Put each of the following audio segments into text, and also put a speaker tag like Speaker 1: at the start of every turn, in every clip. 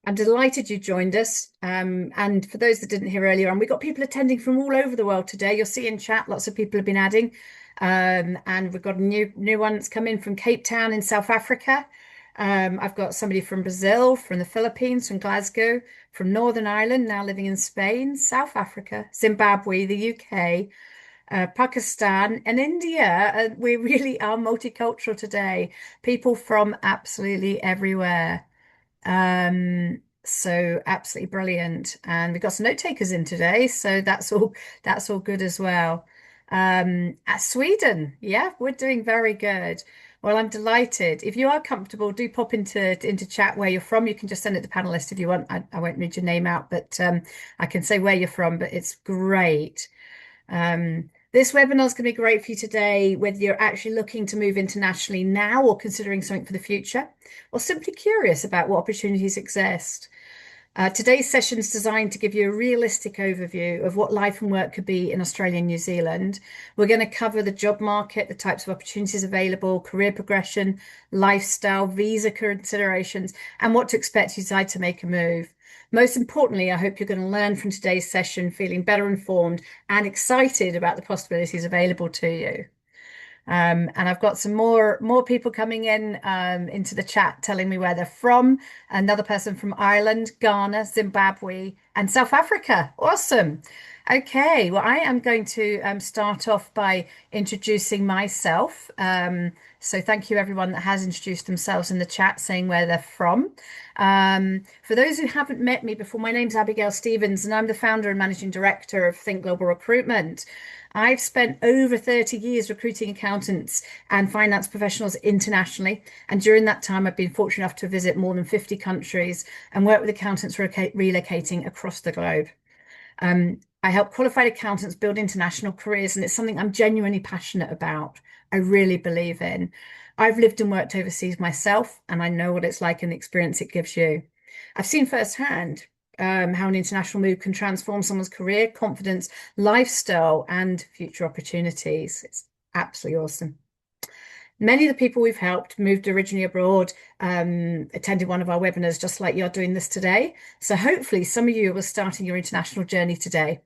Speaker 1: I'm delighted you joined us. And for those that didn't hear earlier on, we've got people attending from all over the world today. You'll see in chat, lots of people have been adding. And we've got a new one that's come in from Cape Town in South Africa. I've got somebody from Brazil, from the Philippines, from Glasgow, from Northern Ireland, now living in Spain, South Africa, Zimbabwe, the UK, Pakistan, and India. We really are multicultural today. People from absolutely everywhere. So absolutely brilliant. And we've got some note takers in today, so that's all good as well. Sweden, yeah, we're doing very good. Well, I'm delighted. If you are comfortable, do pop into chat where you're from. You can just send it to panelist if you want. I won't read your name out, but I can say where you're from, but it's great. This webinar is going to be great for you today, whether you're actually looking to move internationally now or considering something for the future, or simply curious about what opportunities exist. Today's session is designed to give you a realistic overview of what life and work could be in Australia and New Zealand. We're going to cover the job market, the types of opportunities available, career progression, lifestyle, visa considerations, and what to expect if you decide to make a move. Most importantly, I hope you're going to learn from today's session feeling better informed and excited about the possibilities available to you. And I've got some more people coming in into the chat telling me where they're from. Another person from Ireland, Ghana, Zimbabwe, and South Africa. Awesome. Okay, well, I am going to start off by introducing myself. So thank you everyone that has introduced themselves in the chat, saying where they're from. For those who haven't met me before, my name's Abigail Stevens, and I'm the founder and managing director of Think Global Recruitment. I've spent over 30 years recruiting accountants and finance professionals internationally. And during that time, I've been fortunate enough to visit more than 50 countries and work with accountants relocating across the globe. I help qualified accountants build international careers, and it's something I'm genuinely passionate about. I really believe in. I've lived and worked overseas myself, and I know what it's like and the experience it gives you. I've seen firsthand how an international move can transform someone's career, confidence, lifestyle, and future opportunities. It's absolutely awesome. Many of the people we've helped moved originally abroad, attended one of our webinars, just like you're doing this today. So hopefully some of you are starting your international journey today.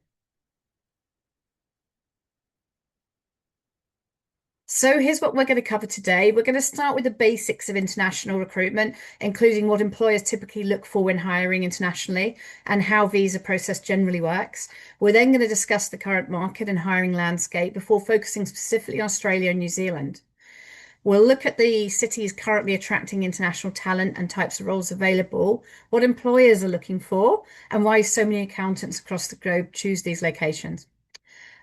Speaker 1: So here's what we're going to cover today. We're going to start with the basics of international recruitment, including what employers typically look for when hiring internationally and how visa process generally works. We're then going to discuss the current market and hiring landscape before focusing specifically on Australia and New Zealand. We'll look at the cities currently attracting international talent and types of roles available, what employers are looking for, and why so many accountants across the globe choose these locations.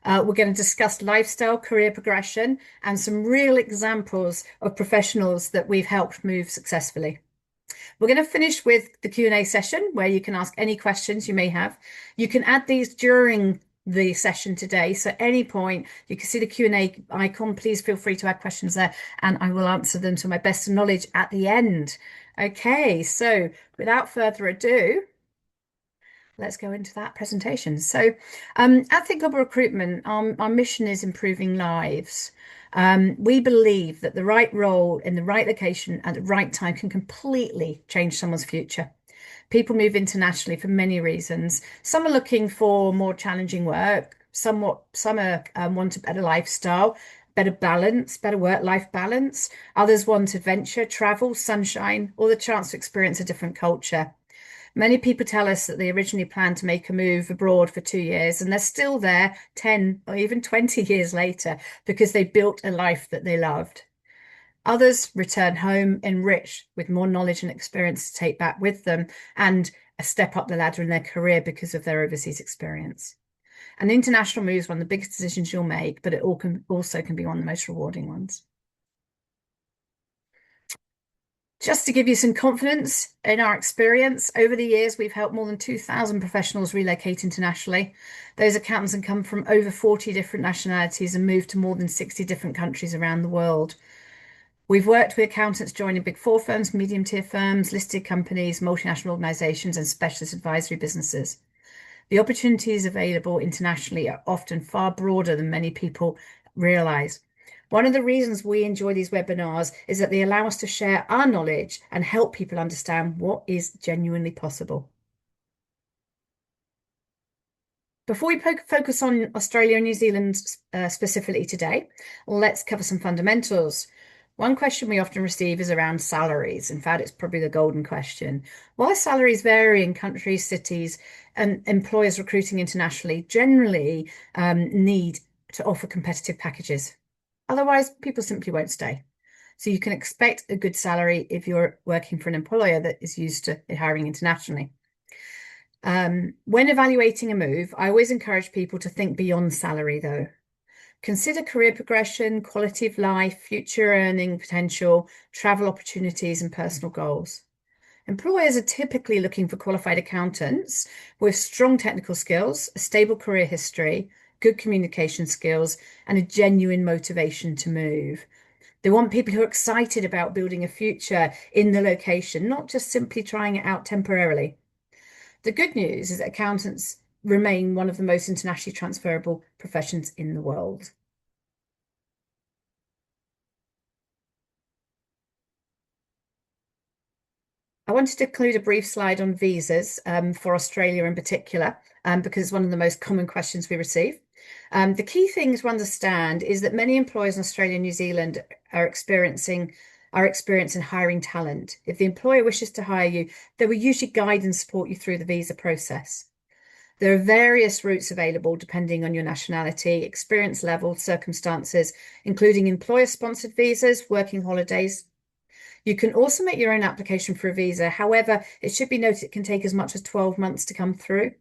Speaker 1: We're going to discuss lifestyle, career progression, and some real examples of professionals that we've helped move successfully. We're going to finish with the Q&A session where you can ask any questions you may have. You can add these during the session today. So at any point, you can see the Q&A icon. Please feel free to add questions there and I will answer them to my best of knowledge at the end. Okay, so without further ado, let's go into that presentation. So at Think Global Recruitment, our mission is improving lives. We believe that the right role in the right location at the right time can completely change someone's future. People move internationally for many reasons. Some are looking for more challenging work. Some are want a better lifestyle, better balance, better work-life balance. Others want adventure, travel, sunshine, or the chance to experience a different culture. Many people tell us that they originally planned to make a move abroad for 2 years and they're still there 10 or even 20 years later because they built a life that they loved. Others return home enriched with more knowledge and experience to take back with them and a step up the ladder in their career because of their overseas experience. An international move is one of the biggest decisions you'll make, but it also can be one of the most rewarding ones. Just to give you some confidence in our experience, over the years, we've helped more than 2,000 professionals relocate internationally. Those accountants have come from over 40 different nationalities and moved to more than 60 different countries around the world. We've worked with accountants joining big four firms, medium tier firms, listed companies, multinational organizations, and specialist advisory businesses. The opportunities available internationally are often far broader than many people realize. One of the reasons we enjoy these webinars is that they allow us to share our knowledge and help people understand what is genuinely possible. Before we focus on Australia and New Zealand specifically today, let's cover some fundamentals. One question we often receive is around salaries. In fact, it's probably the golden question. While salaries vary in countries, cities, and employers recruiting internationally generally need to offer competitive packages. Otherwise, people simply won't stay. So you can expect a good salary if you're working for an employer that is used to hiring internationally. When evaluating a move, I always encourage people to think beyond salary, though. Consider career progression, quality of life, future earning potential, travel opportunities, and personal goals. Employers are typically looking for qualified accountants with strong technical skills, a stable career history, good communication skills, and a genuine motivation to move. They want people who are excited about building a future in the location, not just simply trying it out temporarily. The good news is that accountants remain one of the most internationally transferable professions in the world. I wanted to include a brief slide on visas for Australia in particular, because it's one of the most common questions we receive. The key thing to understand is that many employers in Australia and New Zealand are experiencing hiring talent. If the employer wishes to hire you, they will usually guide and support you through the visa process. There are various routes available depending on your nationality, experience level, circumstances, including employer-sponsored visas, working holidays. You can also make your own application for a visa. However, it should be noted it can take as much as 12 months to come through.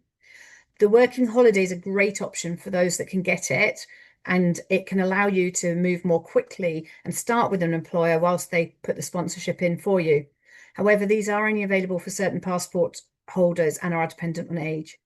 Speaker 1: The working holiday is a great option for those that can get it, and it can allow you to move more quickly and start with an employer whilst they put the sponsorship in for you. However, these are only available for certain passport holders and are dependent on age.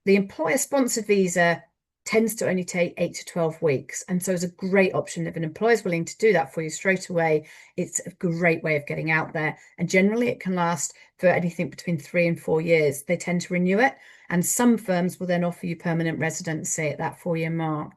Speaker 1: The employer-sponsored visa tends to only take 8 to 12 weeks, and so it's a great option. If an employer is willing to do that for you straight away, it's a great way of getting out there. And generally, it can last for anything between 3 and 4 years. They tend to renew it, and some firms will then offer you permanent residency at that 4-year mark.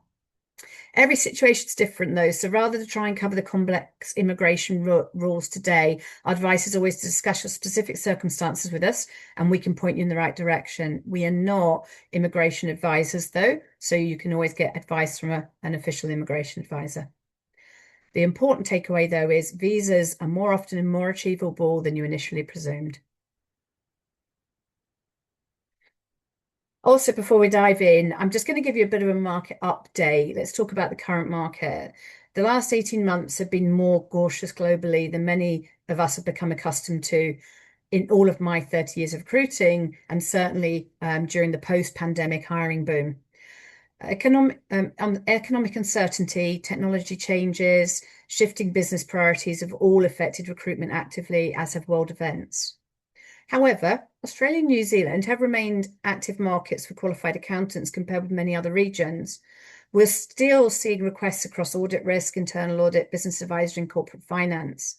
Speaker 1: Every situation is different, though, so rather than try and cover the complex immigration rules today, our advice is always to discuss your specific circumstances with us, and we can point you in the right direction. We are not immigration advisors, though, so you can always get advice from an official immigration advisor. The important takeaway, though, is visas are more often and more achievable than you initially presumed. Also, before we dive in, I'm just going to give you a bit of a market update. Let's talk about the current market. The last 18 months have been more cautious globally than many of us have become accustomed to in all of my 30 years of recruiting, and certainly during the post-pandemic hiring boom. Economic uncertainty, technology changes, shifting business priorities have all affected recruitment actively, as have world events. However, Australia and New Zealand have remained active markets for qualified accountants compared with many other regions. We're still seeing requests across audit risk, internal audit, business advisory, and corporate finance.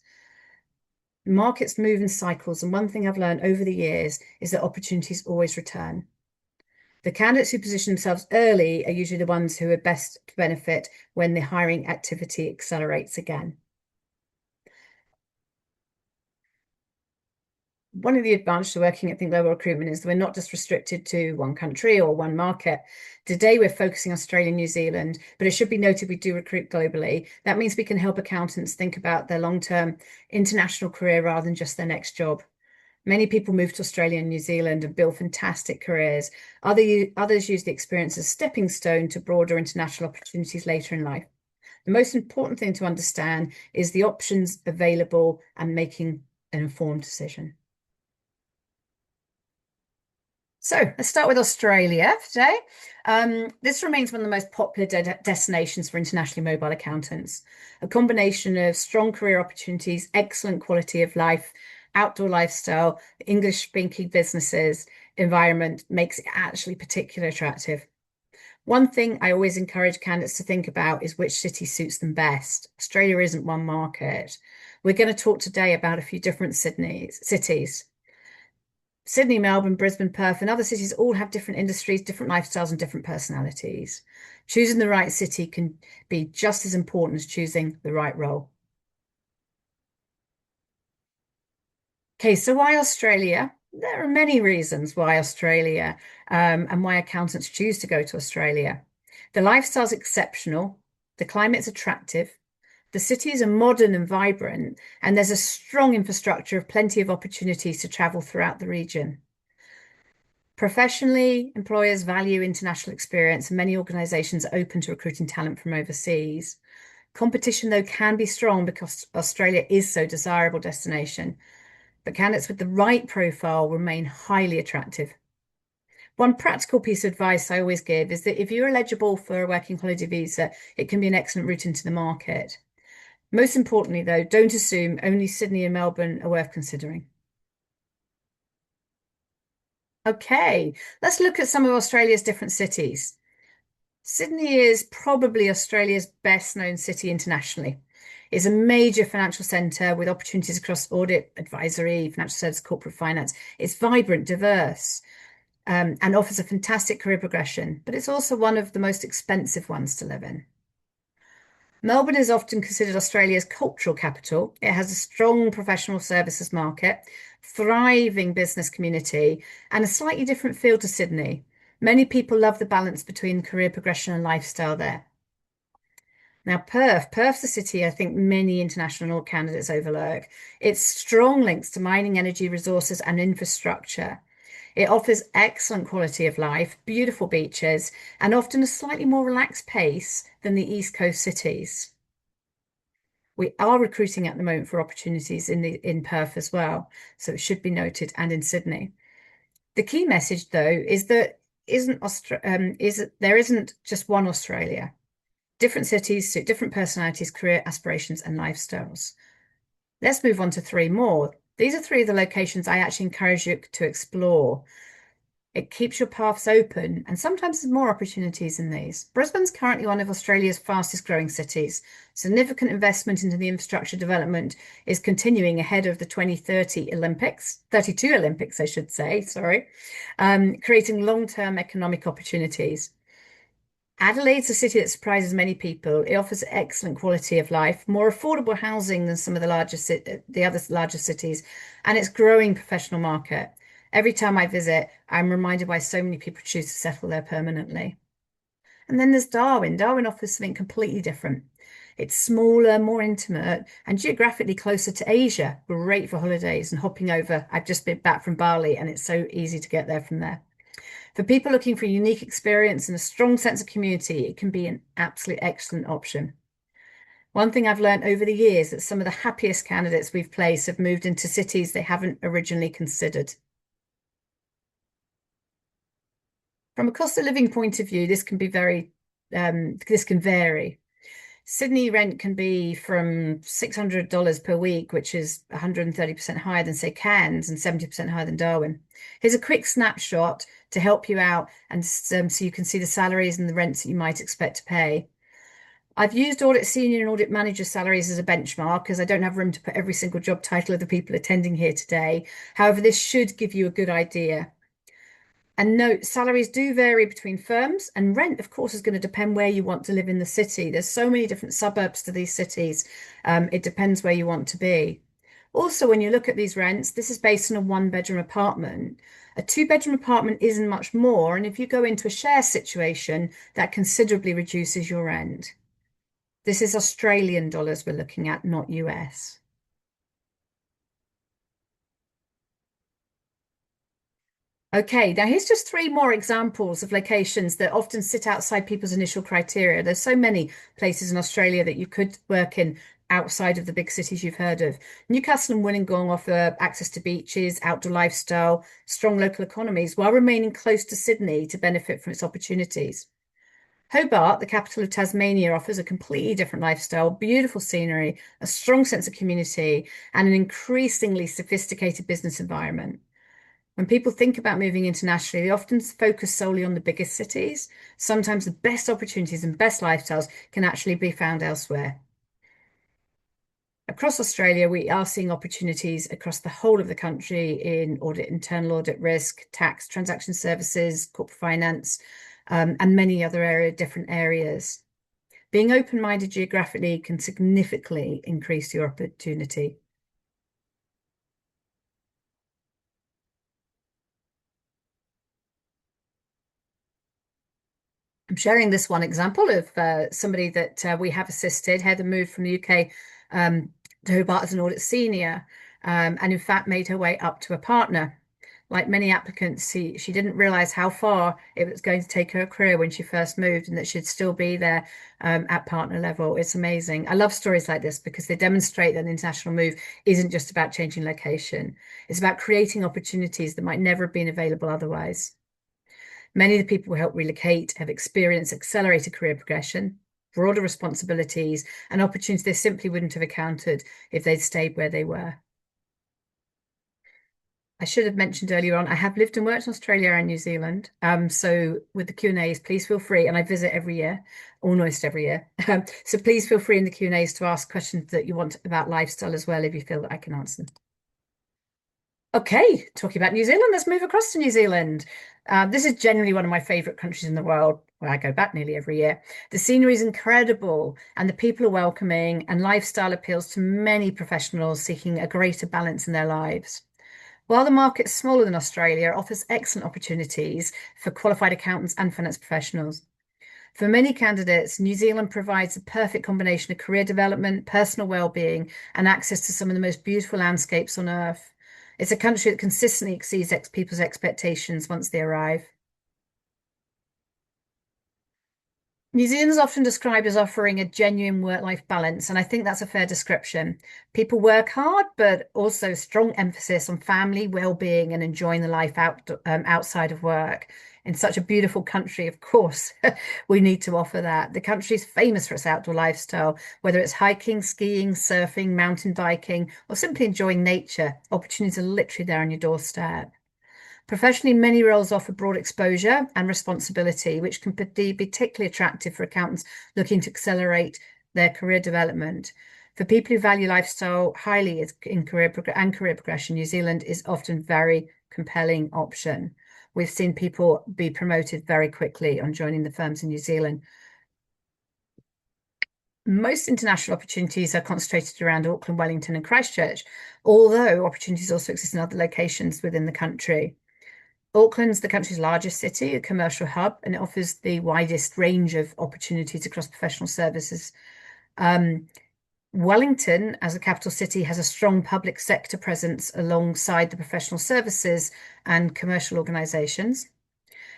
Speaker 1: Markets move in cycles, and one thing I've learned over the years is that opportunities always return. The candidates who position themselves early are usually the ones who are best to benefit when the hiring activity accelerates again. One of the advantages of working at Think Global Recruitment is that we're not just restricted to one country or one market. Today, we're focusing on Australia and New Zealand, but it should be noted we do recruit globally. That means we can help accountants think about their long-term international career rather than just their next job. Many people move to Australia and New Zealand and build fantastic careers. Others use the experience as a stepping stone to broader international opportunities later in life. The most important thing to understand is the options available and making an informed decision. So let's start with Australia today. This remains one of the most popular destinations for internationally mobile accountants. A combination of strong career opportunities, excellent quality of life, outdoor lifestyle, English-speaking businesses, environment makes it actually particularly attractive. One thing I always encourage candidates to think about is which city suits them best. Australia isn't one market. We're going to talk today about a few different cities. Sydney, Melbourne, Brisbane, Perth, and other cities all have different industries, different lifestyles, and different personalities. Choosing the right city can be just as important as choosing the right role. Okay, so why Australia? There are many reasons why Australia, and why accountants choose to go to Australia. The lifestyle's exceptional, the climate's attractive, the cities are modern and vibrant, and there's a strong infrastructure of plenty of opportunities to travel throughout the region. Professionally, employers value international experience, and many organisations are open to recruiting talent from overseas. Competition, though, can be strong because Australia is so desirable destination, but candidates with the right profile remain highly attractive. One practical piece of advice I always give is that if you're eligible for a working holiday visa, it can be an excellent route into the market. Most importantly, though, don't assume only Sydney and Melbourne are worth considering. Okay, let's look at some of Australia's different cities. Sydney is probably Australia's best known city internationally. It's a major financial centre with opportunities across audit, advisory, financial services, corporate finance. It's vibrant, diverse, and offers a fantastic career progression, but it's also one of the most expensive ones to live in. Melbourne is often considered Australia's cultural capital. It has a strong professional services market, thriving business community, and a slightly different feel to Sydney. Many people love the balance between career progression and lifestyle there. Now, Perth's a city I think many international candidates overlook. Its strong links to mining, energy, resources, and infrastructure. It offers excellent quality of life, beautiful beaches, and often a slightly more relaxed pace than the East Coast cities. We are recruiting at the moment for opportunities in Perth as well, so it should be noted, and in Sydney. The key message, though, is that there isn't just one Australia. Different cities suit different personalities, career aspirations, and lifestyles. Let's move on to three more. These are three of the locations I actually encourage you to explore. It keeps your paths open, and sometimes there's more opportunities in these. Brisbane's currently one of Australia's fastest growing cities. Significant investment into the infrastructure development is continuing ahead of the 2030 Olympics, 32 Olympics, I should say, sorry, creating long-term economic opportunities. Adelaide's a city that surprises many people. It offers excellent quality of life, more affordable housing than some of the other larger cities, and its growing professional market. Every time I visit, I'm reminded why so many people choose to settle there permanently. And then there's Darwin. Darwin offers something completely different. It's smaller, more intimate, and geographically closer to Asia. Great for holidays and hopping over. I've just been back from Bali, and it's so easy to get there from there. For people looking for a unique experience and a strong sense of community, it can be an absolute excellent option. One thing I've learned over the years that some of the happiest candidates we've placed have moved into cities they haven't originally considered. From a cost of living point of view, this can vary. Sydney rent can be from $600 per week, which is 130% higher than, say, Cairns and 70% higher than Darwin. Here's a quick snapshot to help you out and so you can see the salaries and the rents that you might expect to pay. I've used audit senior and audit manager salaries as a benchmark because I don't have room to put every single job title of the people attending here today. However, this should give you a good idea. And note, salaries do vary between firms, and rent, of course, is going to depend where you want to live in the city. There's so many different suburbs to these cities. It depends where you want to be. Also, when you look at these rents, this is based on a one-bedroom apartment. A two-bedroom apartment isn't much more, and if you go into a share situation, that considerably reduces your rent. This is Australian dollars we're looking at, not US. Okay, now here's just three more examples of locations that often sit outside people's initial criteria. There's so many places in Australia that you could work in outside of the big cities you've heard of. Newcastle and Wollongong offer access to beaches, outdoor lifestyle, strong local economies, while remaining close to Sydney to benefit from its opportunities. Hobart, the capital of Tasmania, offers a completely different lifestyle, beautiful scenery, a strong sense of community, and an increasingly sophisticated business environment. When people think about moving internationally, they often focus solely on the biggest cities. Sometimes the best opportunities and best lifestyles can actually be found elsewhere. Across Australia, we are seeing opportunities across the whole of the country in audit, internal audit, risk, tax, transaction services, corporate finance, and many other different areas. Being open-minded geographically can significantly increase your opportunity. I'm sharing this one example of somebody that we have assisted. Heather moved from the UK to Hobart as an audit senior, and in fact made her way up to a partner. Like many applicants, she didn't realize how far it was going to take her career when she first moved, and that she'd still be there at partner level. It's amazing. I love stories like this because they demonstrate that an international move isn't just about changing location. It's about creating opportunities that might never have been available otherwise. Many of the people who help relocate have experienced accelerated career progression, broader responsibilities, and opportunities they simply wouldn't have encountered if they'd stayed where they were. I should have mentioned earlier on, I have lived and worked in Australia and New Zealand. So with the Q&As, please feel free, and I visit every year, almost every year. So please feel free in the Q&As to ask questions that you want about lifestyle as well, if you feel that I can answer them. Okay, talking about New Zealand, let's move across to New Zealand. This is generally one of my favorite countries in the world, where I go back nearly every year. The scenery is incredible, and the people are welcoming, and lifestyle appeals to many professionals seeking a greater balance in their lives. While the market's smaller than Australia, it offers excellent opportunities for qualified accountants and finance professionals. For many candidates, New Zealand provides a perfect combination of career development, personal well-being, and access to some of the most beautiful landscapes on earth. It's a country that consistently exceeds people's expectations once they arrive. New Zealand is often described as offering a genuine work-life balance, and I think that's a fair description. People work hard, but also strong emphasis on family, well-being, and enjoying the life outside of work. In such a beautiful country, of course, we need to offer that. The country is famous for its outdoor lifestyle, whether it's hiking, skiing, surfing, mountain biking, or simply enjoying nature. Opportunities are literally there on your doorstep. Professionally, many roles offer broad exposure and responsibility, which can be particularly attractive for accountants looking to accelerate their career development. For people who value lifestyle highly in career progression, New Zealand is often a very compelling option. We've seen people be promoted very quickly on joining the firms in New Zealand. Most international opportunities are concentrated around Auckland, Wellington, and Christchurch, although opportunities also exist in other locations within the country. Auckland's the country's largest city, a commercial hub, and it offers the widest range of opportunities across professional services. Wellington, as a capital city, has a strong public sector presence alongside the professional services and commercial organisations.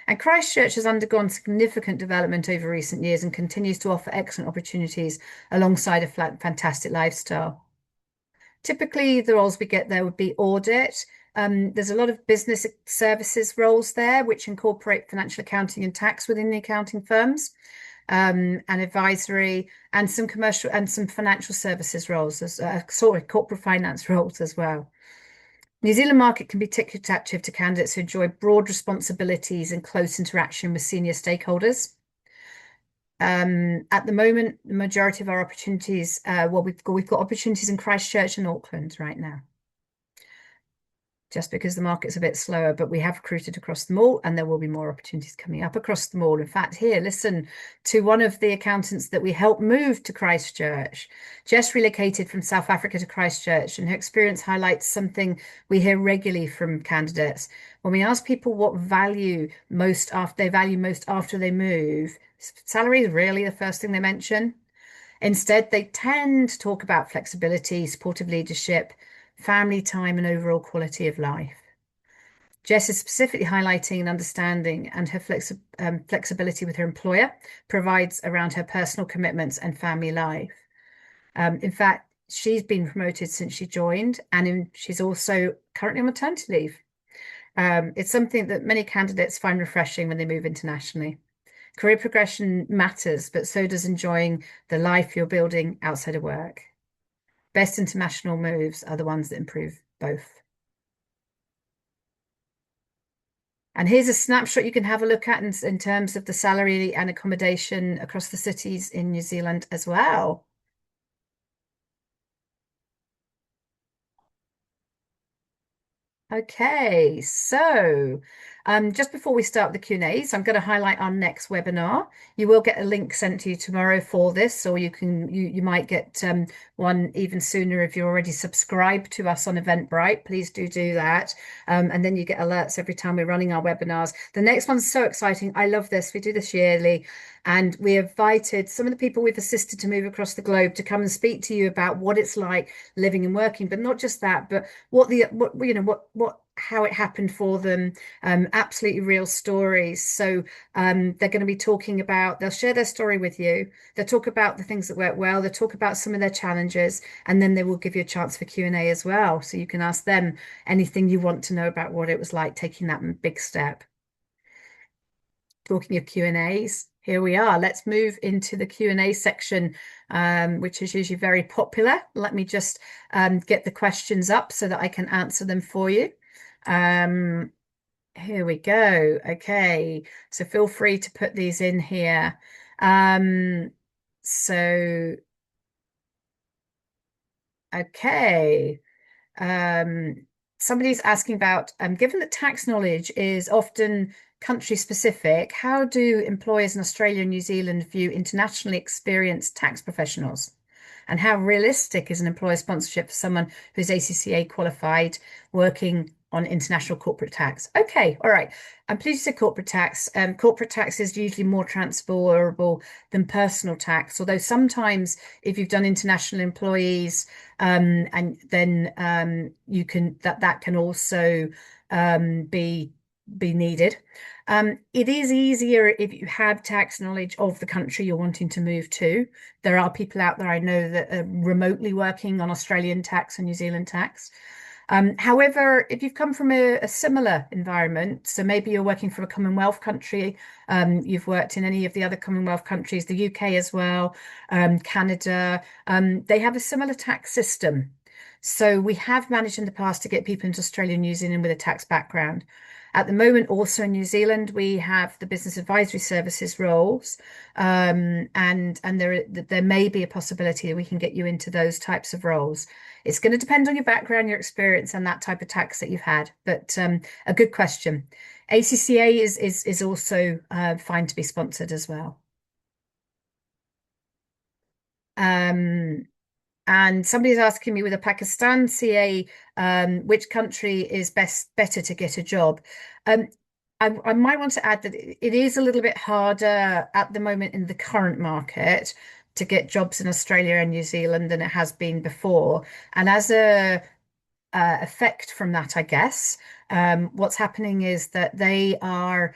Speaker 1: And Christchurch has undergone significant development over recent years and continues to offer excellent opportunities alongside a fantastic lifestyle. Typically, the roles we get there would be audit. There's a lot of business services roles there, which incorporate financial accounting and tax within the accounting firms, and advisory, and some commercial and some financial services roles, as sort of corporate finance roles as well. New Zealand market can be particularly attractive to candidates who enjoy broad responsibilities and close interaction with senior stakeholders. At the moment, the majority of our opportunities, well, we've got opportunities in Christchurch and Auckland right now, just because the market's a bit slower, but we have recruited across them all, and there will be more opportunities coming up across them all. In fact, here, listen to one of the accountants that we helped move to Christchurch. Jess relocated from South Africa to Christchurch, and her experience highlights something we hear regularly from candidates. When we ask people what they value most after they move, salary is rarely the first thing they mention. Instead, they tend to talk about flexibility, supportive leadership, family time, and overall quality of life. Jess is specifically highlighting an understanding and her flexibility with her employer provides around her personal commitments and family life. In fact, she's been promoted since she joined, and she's also currently on maternity leave. It's something that many candidates find refreshing when they move internationally. Career progression matters, but so does enjoying the life you're building outside of work. Best international moves are the ones that improve both. And here's a snapshot you can have a look at in terms of the salary and accommodation across the cities in New Zealand as well. Okay, so just before we start the Q&As, I'm going to highlight our next webinar. You will get a link sent to you tomorrow for this, or you might get one even sooner if you're already subscribed to us on Eventbrite. Please do that, and then you get alerts every time we're running our webinars. The next one's so exciting. I love this. We do this yearly, and we invited some of the people we've assisted to move across the globe to come and speak to you about what it's like living and working, but not just that, but what what how it happened for them, absolutely real stories. So they're going to be talking about, they'll share their story with you, they'll talk about the things that work well, they'll talk about some of their challenges, and then they will give you a chance for Q&A as well, so you can ask them anything you want to know about what it was like taking that big step. Talking of Q&As, here we are. Let's move into the Q&A section, which is usually very popular. Let me just get the questions up so that I can answer them for you. Um, Here we go. Okay, so feel free to put these in here. Um, so, okay. Um, Somebody's asking about, given that tax knowledge is often country specific, how do employers in Australia and New Zealand view internationally experienced tax professionals? And how realistic is an employer sponsorship for someone who's ACCA qualified working on international corporate tax? Okay, all right. I'm pleased you said corporate tax. Corporate tax is usually more transferable than personal tax, although sometimes if you've done international employees, and then you can that can also be needed. It is easier if you have tax knowledge of the country you're wanting to move to. There are people out there I know that are remotely working on Australian tax and New Zealand tax. However, if you've come from a similar environment, so maybe you're working from a Commonwealth country, you've worked in any of the other Commonwealth countries, the UK as well, Canada, they have a similar tax system. So we have managed in the past to get people into Australia and New Zealand with a tax background. At the moment, also in New Zealand, we have the business advisory services roles, and there may be a possibility that we can get you into those types of roles. It's going to depend on your background, your experience, and that type of tax that you've had. But a good question. ACCA is also fine to be sponsored as well. Um, And somebody's asking me with a Pakistan CA, which country is better to get a job? Um, I might want to add that it is a little bit harder at the moment in the current market to get jobs in Australia and New Zealand than it has been before. And as a effect from that, I guess. What's happening is that they are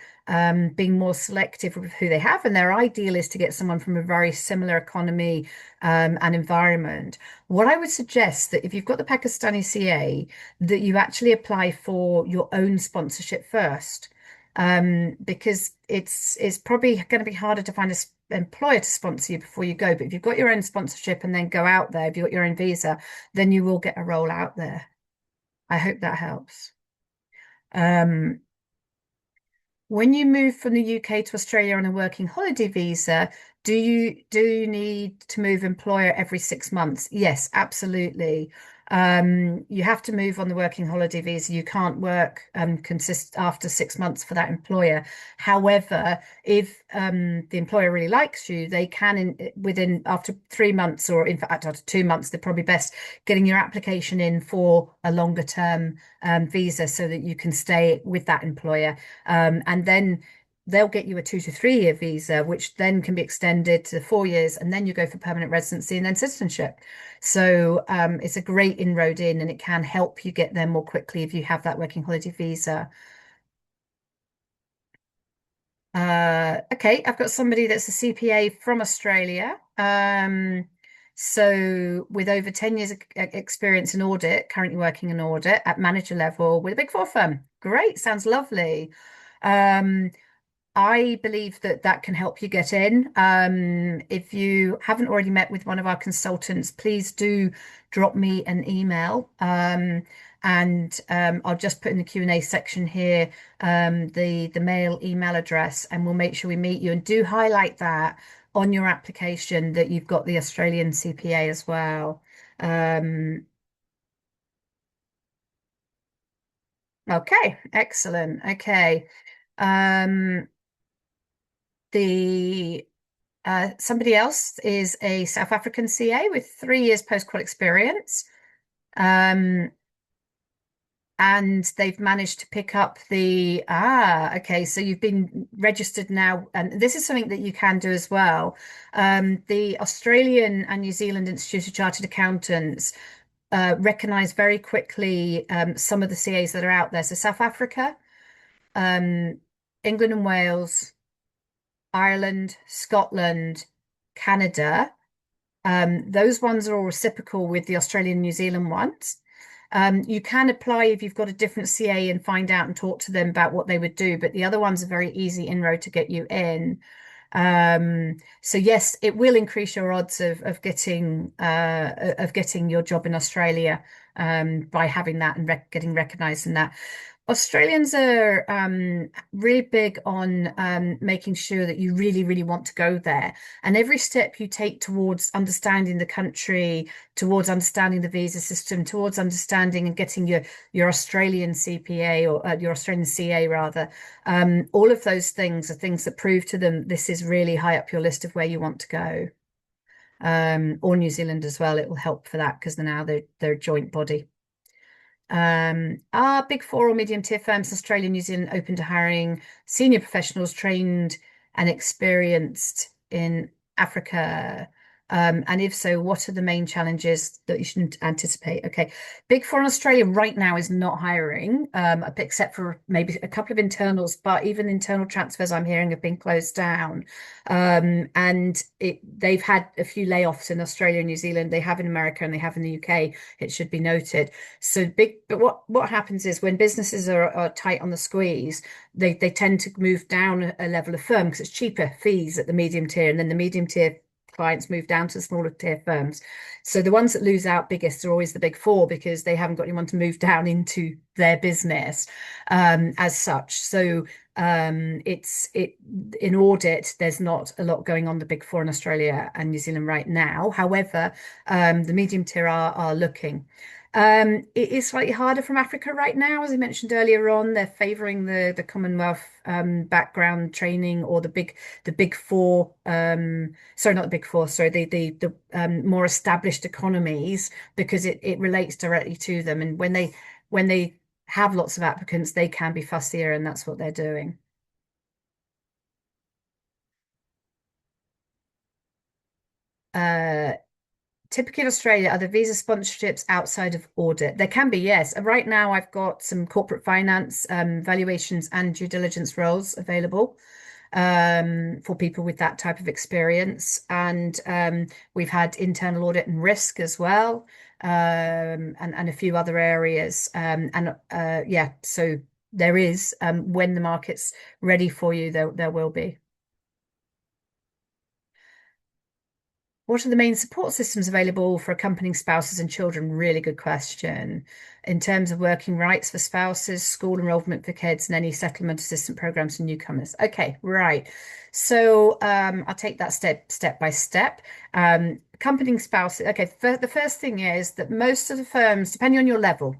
Speaker 1: being more selective with who they have, and their ideal is to get someone from a very similar economy and environment. What I would suggest that if you've got the Pakistani CA, that you actually apply for your own sponsorship first. Because it's probably going to be harder to find a employer to sponsor you before you go. But if you've got your own sponsorship and then go out there, if you've got your own visa, then you will get a role out there. I hope that helps. Um, when you move from the UK to Australia on a working holiday visa, do you need to move employer every 6 months? Yes, absolutely. You have to move on the working holiday visa. You can't work consist after 6 months for that employer. However, if the employer really likes you, they can within after 3 months, or in fact after 2 months, they're probably best getting your application in for a longer term visa so that you can stay with that employer. And then they'll get you a 2 to 3 year visa, which then can be extended to 4 years, and then you go for permanent residency and then citizenship. So it's a great inroad in, and it can help you get there more quickly if you have that working holiday visa. Okay, I've got somebody that's a CPA from Australia. So with over 10 years experience in audit, currently working in audit at manager level with a big four firm. Great, sounds lovely. Um, I believe that that can help you get in. If you haven't already met with one of our consultants, please do drop me an email. And I'll just put in the Q&A section here the mail email address, and we'll make sure we meet you. And do highlight that on your application that you've got the Australian CPA as well. Um, Okay, excellent. Okay. Um, the somebody else is a South African CA with 3 years post-qual experience. Um, and they've managed to pick up okay, so you've been registered now, and this is something that you can do as well. The Australian and New Zealand Institute of Chartered Accountants recognize very quickly some of the CAs that are out there. So South Africa, um, England and Wales, Ireland, Scotland, Canada. Those ones are all reciprocal with the Australian and New Zealand ones. You can apply if you've got a different CA and find out and talk to them about what they would do, but the other one's a very easy inroad to get you in. So yes, it will increase your odds of getting your job in Australia by having that and getting recognised in that. Australians are really big on making sure that you really, really want to go there. And every step you take towards understanding the country, towards understanding the visa system, towards understanding and getting your Australian CPA or your Australian CA rather, all of those things are things that prove to them this is really high up your list of where you want to go. Or New Zealand as well. It will help for that because now they're a joint body. Are big four or medium tier firms in Australia and New Zealand open to hiring senior professionals trained and experienced in Africa? And if so, what are the main challenges that you should anticipate? Okay, Big Four in Australia right now is not hiring, except for maybe a couple of internals, but even internal transfers I'm hearing have been closed down. And they've had a few layoffs in Australia and New Zealand. They have in America and they have in the UK, it should be noted. But what happens is when businesses are tight on the squeeze, they tend to move down a level of firm because it's cheaper fees at the medium tier, and then the medium tier clients move down to the smaller tier firms. So the ones that lose out biggest are always the big four because they haven't got anyone to move down into their business as such. So it's it in audit, there's not a lot going on the big four in Australia and New Zealand right now. However, the medium tier are looking. It is slightly harder from Africa right now, as I mentioned earlier on. They're favouring the Commonwealth background training or the big four. Sorry, not the big four. Sorry, the more established economies because it relates directly to them. And when they have lots of applicants, they can be fussier, and that's what they're doing. Uh, Typically in Australia, are the visa sponsorships outside of audit? There can be, yes. Right now, I've got some corporate finance, valuations, and due diligence roles available for people with that type of experience. And we've had internal audit and risk as well, and a few other areas. Yeah, so there is, when the market's ready for you, there will be. What are the main support systems available for accompanying spouses and children? Really good question. In terms of working rights for spouses, school enrollment for kids, and any settlement assistance programs for newcomers. Okay, right. So I'll take that step by step. Accompanying spouses. Okay, the first thing is that most of the firms, depending on your level,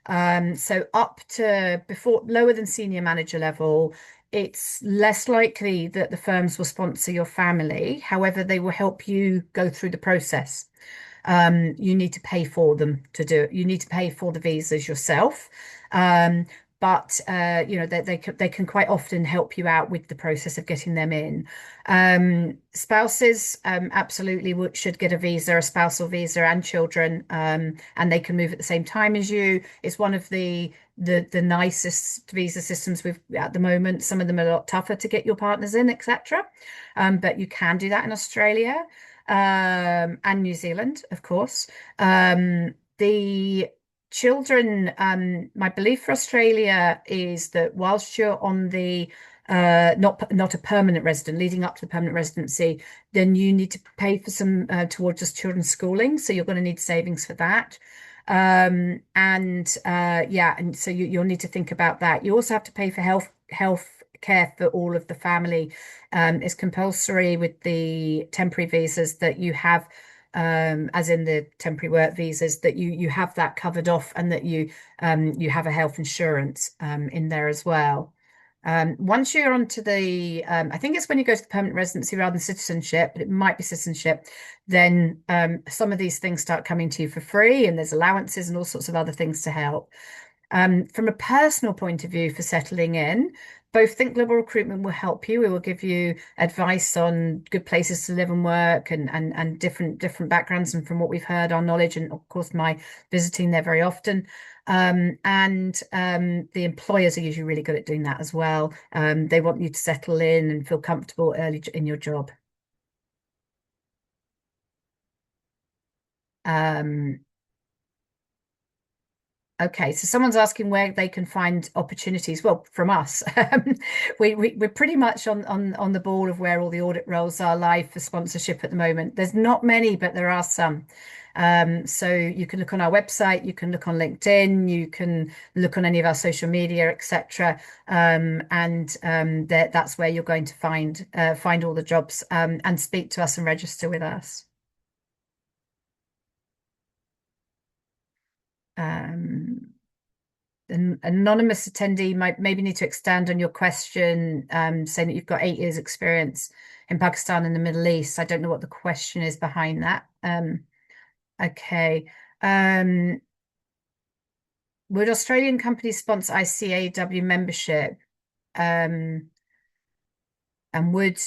Speaker 1: so up to before lower than senior manager level, it's less likely that the firms will sponsor your family. However, they will help you go through the process. You need to pay for them to do it. You need to pay for the visas yourself. Um, but they can quite often help you out with the process of getting them in. Spouses absolutely should get a visa, a spousal visa, and children, and they can move at the same time as you. It's one of the nicest visa systems we've at the moment. Some of them are a lot tougher to get your partners in, etc. But you can do that in Australia and New Zealand, of course. The children, my belief for Australia is that whilst you're on the not a permanent resident, leading up to the permanent residency, then you need to pay for some towards just children's schooling. So you're going to need savings for that. Yeah, and so you'll need to think about that. You also have to pay for health care for all of the family. It's compulsory with the temporary visas that you have as in the temporary work visas, that you have that covered off, and that you have a health insurance in there as well. Once you're onto the, I think it's when you go to the permanent residency rather than citizenship, but it might be citizenship, then some of these things start coming to you for free, and there's allowances and all sorts of other things to help. From a personal point of view for settling in, both Think Global Recruitment will help you. We will give you advice on good places to live and work, and different backgrounds, and from what we've heard, our knowledge, and of course my visiting there very often. And the employers are usually really good at doing that as well. They want you to settle in and feel comfortable early in your job. Um, Okay, so someone's asking where they can find opportunities. Well, from us, we're pretty much on the ball of where all the audit roles are live for sponsorship at the moment. There's not many, but there are some. So you can look on our website, you can look on LinkedIn, you can look on any of our social media, etc. And that's where you're going to find all the jobs, and speak to us and register with us. Um, an anonymous attendee might maybe need to expand on your question, saying that you've got 8 years experience in Pakistan and the Middle East. I don't know what the question is behind that. Okay. Um, would Australian companies sponsor ICAW membership? Um, and would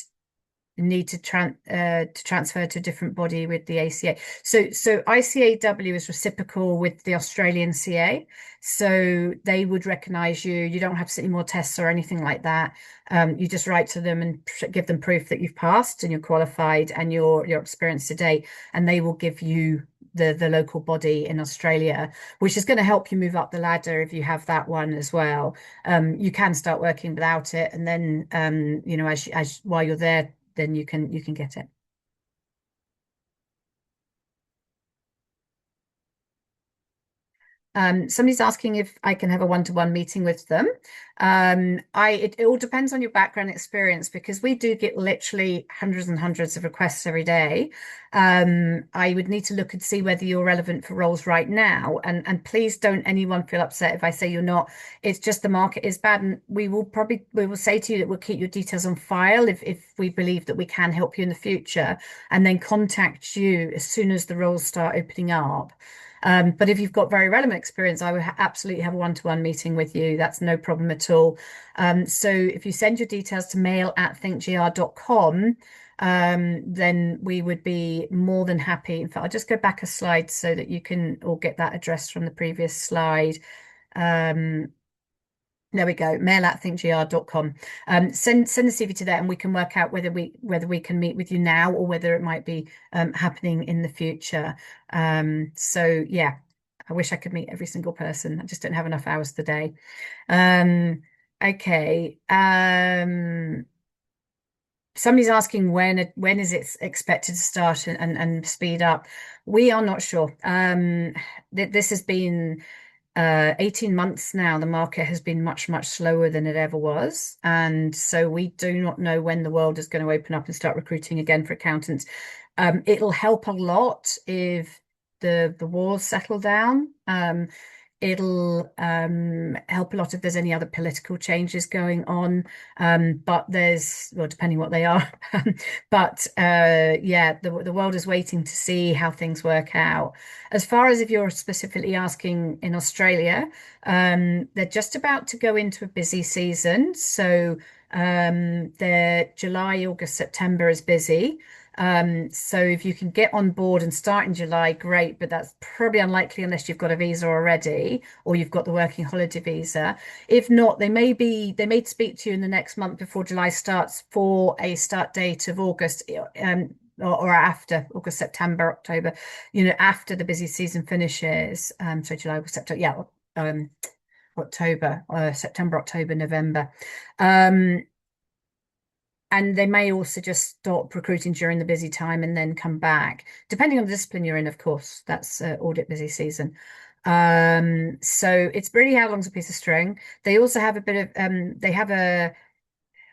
Speaker 1: need to transfer to a different body with the ACA. So ICAW is reciprocal with the Australian CA. So they would recognize you. You don't have to sit any more tests or anything like that. You just write to them and give them proof that you've passed and you're qualified and your experience to date, and they will give you the local body in Australia, which is going to help you move up the ladder if you have that one as well. You can start working without it, and then as while you're there, then you can get it. Somebody's asking if I can have a one-to-one meeting with them. It all depends on your background experience, because we do get literally hundreds and hundreds of requests every day. I would need to look and see whether you're relevant for roles right now. And please don't anyone feel upset if I say you're not. It's just the market is bad, and we will say to you that we'll keep your details on file if we believe that we can help you in the future, and then contact you as soon as the roles start opening up. But if you've got very relevant experience, I would absolutely have a one-to-one meeting with you. That's no problem at all. So if you send your details to mail@thinkgr.com, then we would be more than happy. In fact, I'll just go back a slide so that you can all get that address from the previous slide. Um, there we go, mail@thinkgr.com. Send the CV to that, and we can work out whether we can meet with you now, or whether it might be happening in the future. So yeah, I wish I could meet every single person. I just don't have enough hours today. Okay. Somebody's asking when is it expected to start and speed up. We are not sure. This has been 18 months now. The market has been much, much slower than it ever was. And so we do not know when the world is going to open up and start recruiting again for accountants. It'll help a lot if the wars settle down. It'll help a lot if there's any other political changes going on. But well, depending what they are. But yeah, the world is waiting to see how things work out. As far as if you're specifically asking in Australia, they're just about to go into a busy season. So their July, August, September is busy. So if you can get on board and start in July, great, but that's probably unlikely unless you've got a visa already, or you've got the working holiday visa. If not, they may speak to you in the next month before July starts for a start date of August, or after August, September, October, after the busy season finishes. So July, August, September, yeah, October, September, October, November. And they may also just stop recruiting during the busy time and then come back, depending on the discipline you're in, of course. That's audit busy season. So it's really how long's a piece of string. They also have a bit of they have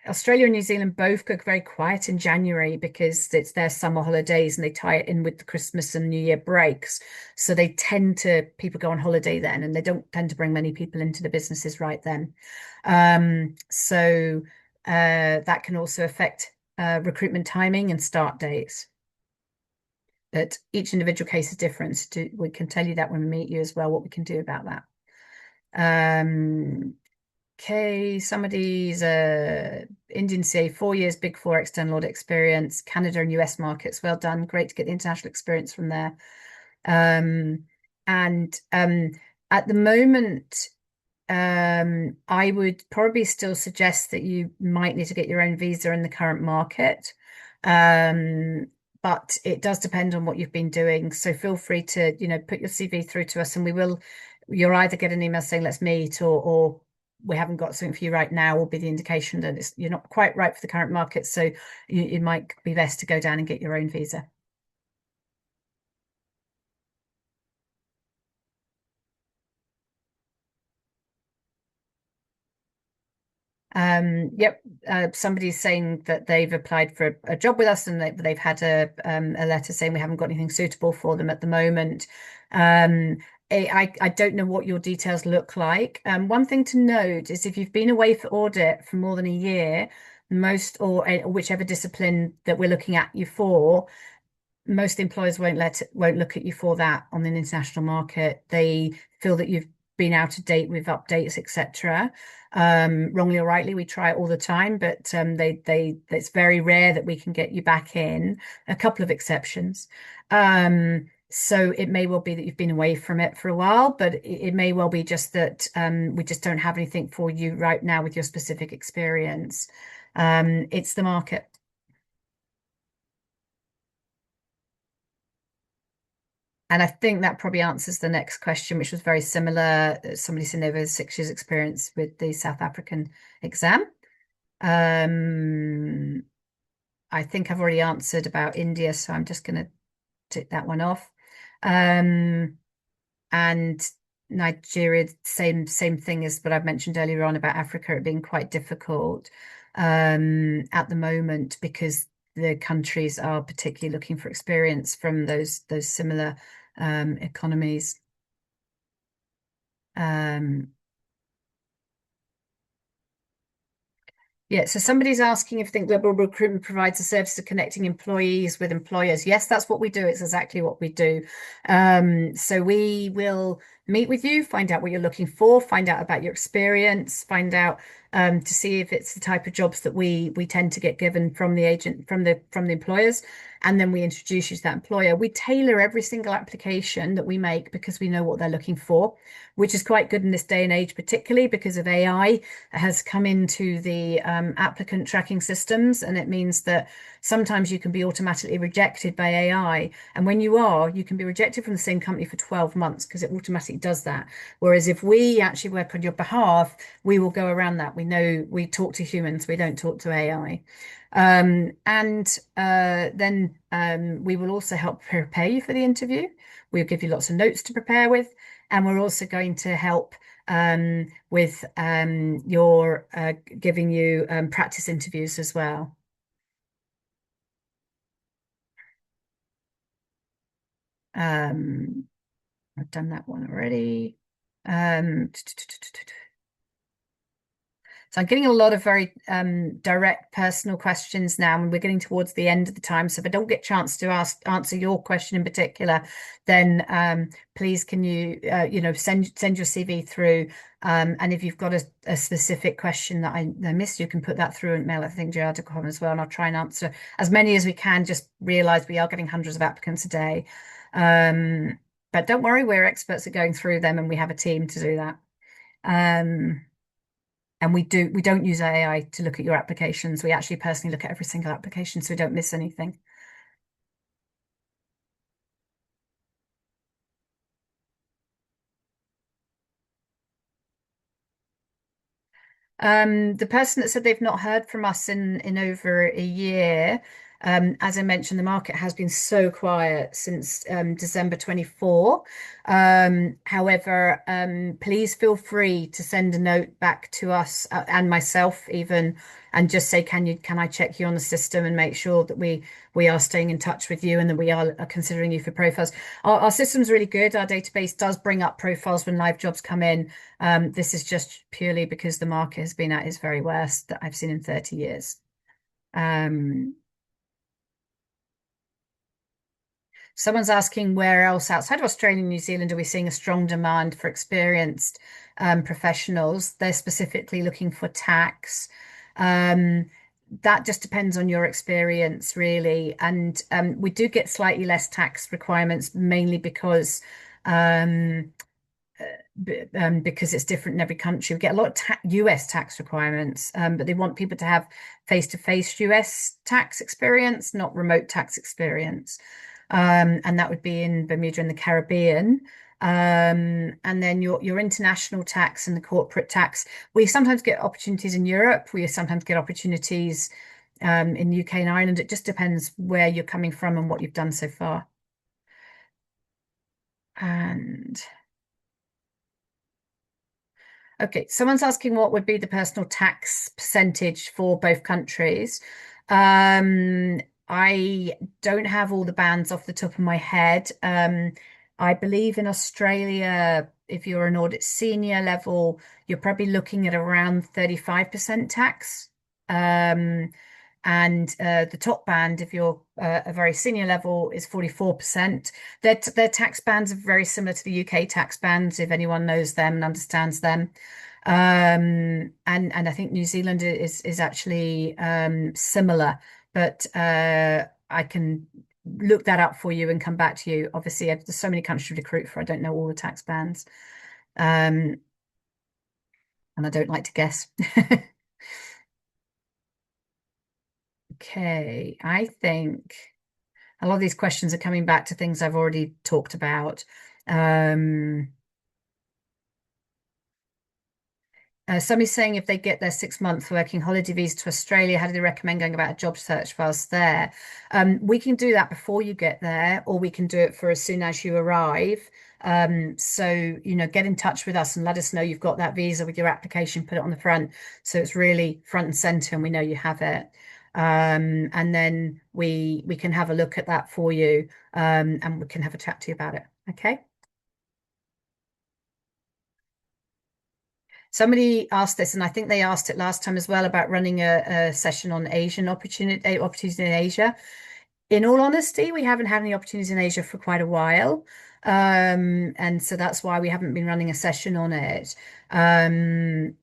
Speaker 1: Australia and New Zealand both go very quiet in January because it's their summer holidays and they tie it in with the Christmas and New Year breaks. So they tend to, people go on holiday then and they don't tend to bring many people into the businesses right then. So that can also affect recruitment timing and start dates. But each individual case is different. We can tell you that when we meet you as well, what we can do about that. Um, Okay, somebody's Indian CA, 4 years, Big Four external audit experience, Canada and US markets. Well done. Great to get the international experience from there. And at the moment, I would probably still suggest that you might need to get your own visa in the current market. Um, but it does depend on what you've been doing. So feel free to, put your CV through to us and you'll either get an email saying let's meet or we haven't got something for you right now will be the indication that you're not quite right for the current market. So it might be best to go down and get your own visa. Yep. Somebody's saying that they've applied for a job with us and they've had a letter saying we haven't got anything suitable for them at the moment. I don't know what your details look like. One thing to note is if you've been away for audit for more than a year, most or whichever discipline that we're looking at you for, most employers won't look at you for that on an international market. They feel that you've been out of date with updates, etc. Wrongly or rightly, we try it all the time, but they it's very rare that we can get you back in. A couple of exceptions. So it may well be that you've been away from it for a while, but it may well be just that we just don't have anything for you right now with your specific experience. It's the market. And I think that probably answers the next question, which was very similar. Somebody said over 6 years experience with the South African exam. Um, I think I've already answered about India, so I'm just going to tick that one off. Um, and Nigeria, same thing as what I've mentioned earlier on about Africa, it being quite difficult at the moment because the countries are particularly looking for experience from those similar economies. Um, Yeah, so somebody's asking if Think Global Recruitment provides a service of connecting employees with employers. Yes, that's what we do. It's exactly what we do. So we will meet with you, find out what you're looking for, find out about your experience, find out to see if it's the type of jobs that we tend to get given from the agent from the employers, and then we introduce you to that employer. We tailor every single application that we make because we know what they're looking for, which is quite good in this day and age, particularly because of AI has come into the applicant tracking systems, and it means that sometimes you can be automatically rejected by AI. And when you are, you can be rejected from the same company for 12 months because it automatically does that. Whereas if we actually work on your behalf, we will go around that. We know we talk to humans, we don't talk to AI. And then we will also help prepare you for the interview. We'll give you lots of notes to prepare with, and we're also going to help with your giving you practice interviews as well. Um, I've done that one already. Um, So I'm getting a lot of very direct personal questions now, and we're getting towards the end of the time. So if I don't get a chance to answer your question in particular, then please can you send your CV through. And if you've got a specific question that I missed, you can put that through and mail at thingjr.com as well, and I'll try and answer as many as we can. Just realize we are getting hundreds of applicants a day. But don't worry, we're experts at going through them, and we have a team to do that. Um, and we don't use AI to look at your applications. We actually personally look at every single application so we don't miss anything. The person that said they've not heard from us in over a year, As I mentioned, the market has been so quiet since December 24. However, please feel free to send a note back to us and myself even, and just say, can I check you on the system and make sure that we are staying in touch with you and that we are considering you for profiles. Our system's really good. Our database does bring up profiles when live jobs come in. This is just purely because the market has been at its very worst that I've seen in 30 years. Um, Someone's asking where else outside of Australia and New Zealand are we seeing a strong demand for experienced professionals? They're specifically looking for tax. Um, that just depends on your experience, really. And we do get slightly less tax requirements, mainly um, because it's different in every country. We get a lot of US tax requirements, but they want people to have face-to-face US tax experience, not remote tax experience. And that would be in Bermuda and the Caribbean. And then your international tax and the corporate tax. We sometimes get opportunities in Europe. We sometimes get opportunities in UK and Ireland. It just depends where you're coming from and what you've done so far. And okay, someone's asking what would be the personal tax percentage for both countries. Um, I don't have all the bands off the top of my head. I believe in Australia, if you're an audit senior level, you're probably looking at around 35% tax. Um, and the top band, if you're a very senior level, is 44%. Their tax bands are very similar to the UK tax bands, if anyone knows them and understands them. And I think New Zealand is actually similar, but I can look that up for you and come back to you. Obviously, there's so many countries to recruit for. I don't know all the tax bands, um, and I don't like to guess. Okay, I think a lot of these questions are coming back to things I've already talked about. Um, Somebody's saying if they get their 6 month working holiday visa to Australia, how do they recommend going about a job search whilst there? We can do that before you get there, or we can do it for as soon as you arrive. So, get in touch with us and let us know you've got that visa with your application, put it on the front. So it's really front and center and we know you have it. And then we can have a look at that for you, and we can have a chat to you about it. Okay. Somebody asked this, and I think they asked it last time as well about running a session on Asian opportunities in Asia. In all honesty, we haven't had any opportunities in Asia for quite a while. And so that's why we haven't been running a session on it.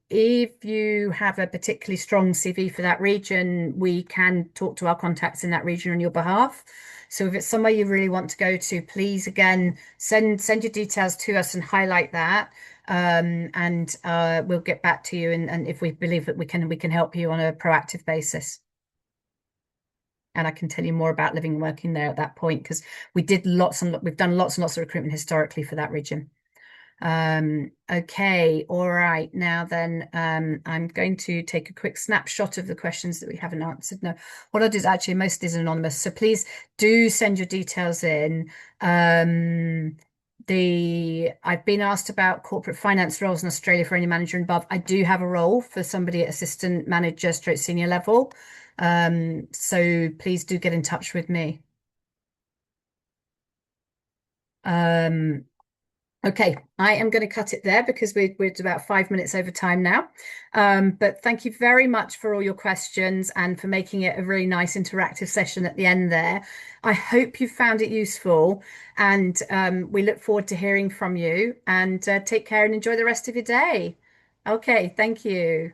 Speaker 1: If you have a particularly strong CV for that region, we can talk to our contacts in that region on your behalf. So if it's somewhere you really want to go to, please again send your details to us and highlight that. And we'll get back to you and if we believe that we can help you on a proactive basis. And I can tell you more about living and working there at that point because we've done lots and lots of recruitment historically for that region. Okay, all right. Now then, I'm going to take a quick snapshot of the questions that we haven't answered. No, what I'll do is actually most of these are anonymous, so please do send your details in. I've been asked about corporate finance roles in Australia for any manager and above. I do have a role for somebody at assistant manager straight senior level. So please do get in touch with me. Um, Okay, I am going to cut it there because we're about 5 minutes over time now. But thank you very much for all your questions and for making it a really nice interactive session at the end there. I hope you found it useful and we look forward to hearing from you and take care and enjoy the rest of your day. Okay, thank you.